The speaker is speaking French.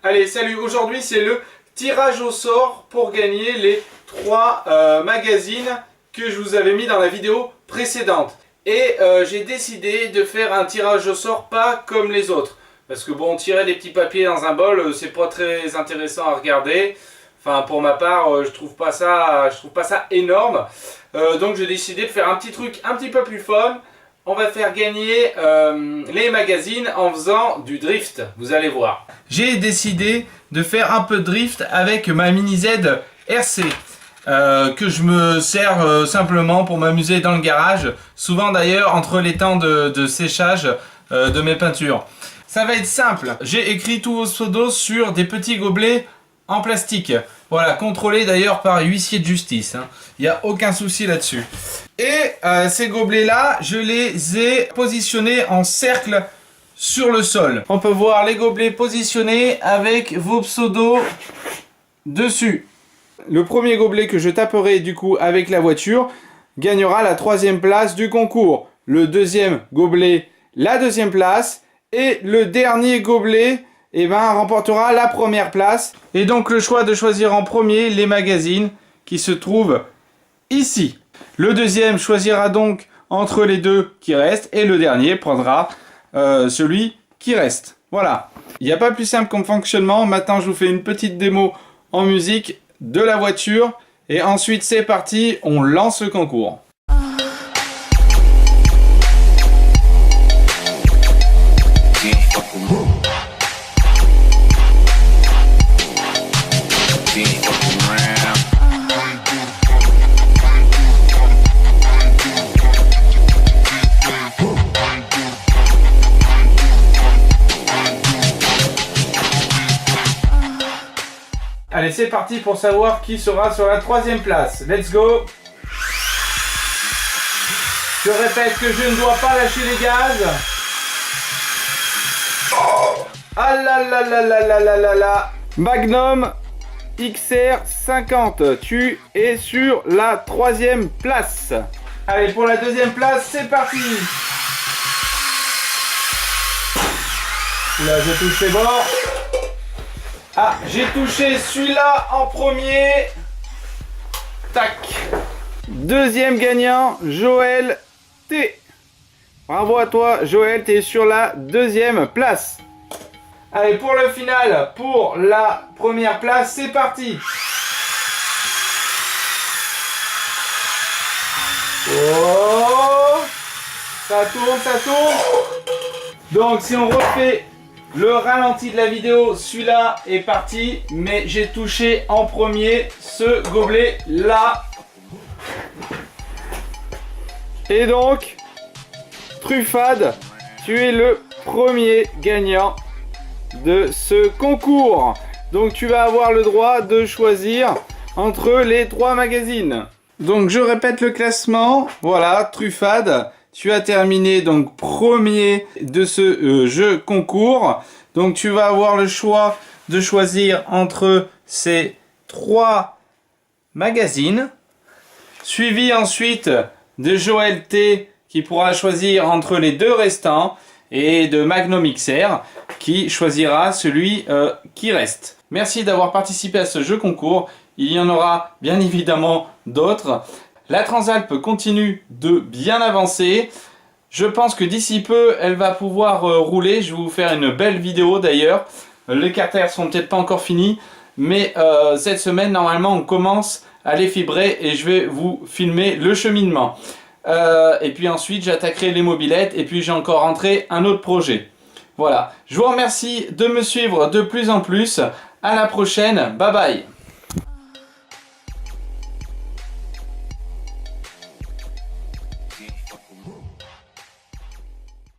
Allez, salut, aujourd'hui c'est le tirage au sort pour gagner les 3 magazines que je vous avais mis dans la vidéo précédente. Et j'ai décidé de faire un tirage au sort pas comme les autres. Parce que bon, tirer des petits papiers dans un bol, c'est pas très intéressant à regarder. Enfin, pour ma part, je trouve pas ça énorme. Donc j'ai décidé de faire un petit truc un petit peu plus fun. On va faire gagner les magazines en faisant du drift, vous allez voir. J'ai décidé de faire un peu de drift avec ma Mini Z RC. Que je me sers simplement pour m'amuser dans le garage. Souvent d'ailleurs entre les temps de séchage de mes peintures. Ça va être simple. J'ai écrit tous vos pseudos sur des petits gobelets en plastique. Voilà, contrôlé d'ailleurs par huissier de justice. Il n'y a aucun souci là-dessus. Et ces gobelets-là, je les ai positionnés en cercle sur le sol. On peut voir les gobelets positionnés avec vos pseudos dessus. Le premier gobelet que je taperai du coup avec la voiture gagnera la 3e place du concours. Le deuxième gobelet, la 2e place. Et le dernier gobelet remportera la 1re place. Et donc le choix de choisir en premier les magazines qui se trouvent ici. Le deuxième choisira donc entre les deux qui restent. Et le dernier prendra celui qui reste. Voilà. Il n'y a pas plus simple comme fonctionnement. Maintenant je vous fais une petite démo en musique de la voiture. Et ensuite c'est parti, on lance le concours. Allez, c'est parti pour savoir qui sera sur la 3e place. Let's go! Je répète que je ne dois pas lâcher les gaz. Ah là là là là là là là là. Magnum XR 50. Tu es sur la 3e place. Allez, pour la 2e place, c'est parti. Là, je touche les bords. Ah, j'ai touché celui-là en premier. Tac. 2e gagnant, Joël T. Bravo à toi, Joël, tu es sur la 2e place. Allez, pour le final, pour la 1re place, c'est parti. Oh, ça tourne, ça tourne. Donc, si on refait le ralenti de la vidéo, celui-là est parti, mais j'ai touché en premier ce gobelet là. Et donc, Truffade, tu es le premier gagnant de ce concours. Donc tu vas avoir le droit de choisir entre les 3 magazines. Donc je répète le classement. Voilà, Truffade. Tu as terminé donc premier de ce jeu concours. Donc tu vas avoir le choix de choisir entre ces 3 magazines. Suivi ensuite de Joël T qui pourra choisir entre les 2 restants. Et de Magnum XR qui choisira celui qui reste. Merci d'avoir participé à ce jeu concours. Il y en aura bien évidemment d'autres. La Transalp continue de bien avancer. Je pense que d'ici peu, elle va pouvoir rouler. Je vais vous faire une belle vidéo d'ailleurs. Les carters sont peut-être pas encore finis. Mais cette semaine, normalement, on commence à les fibrer. Et je vais vous filmer le cheminement. Et puis ensuite, j'attaquerai les mobylettes. Et puis j'ai encore rentré un autre projet. Voilà. Je vous remercie de me suivre de plus en plus. À la prochaine. Bye bye.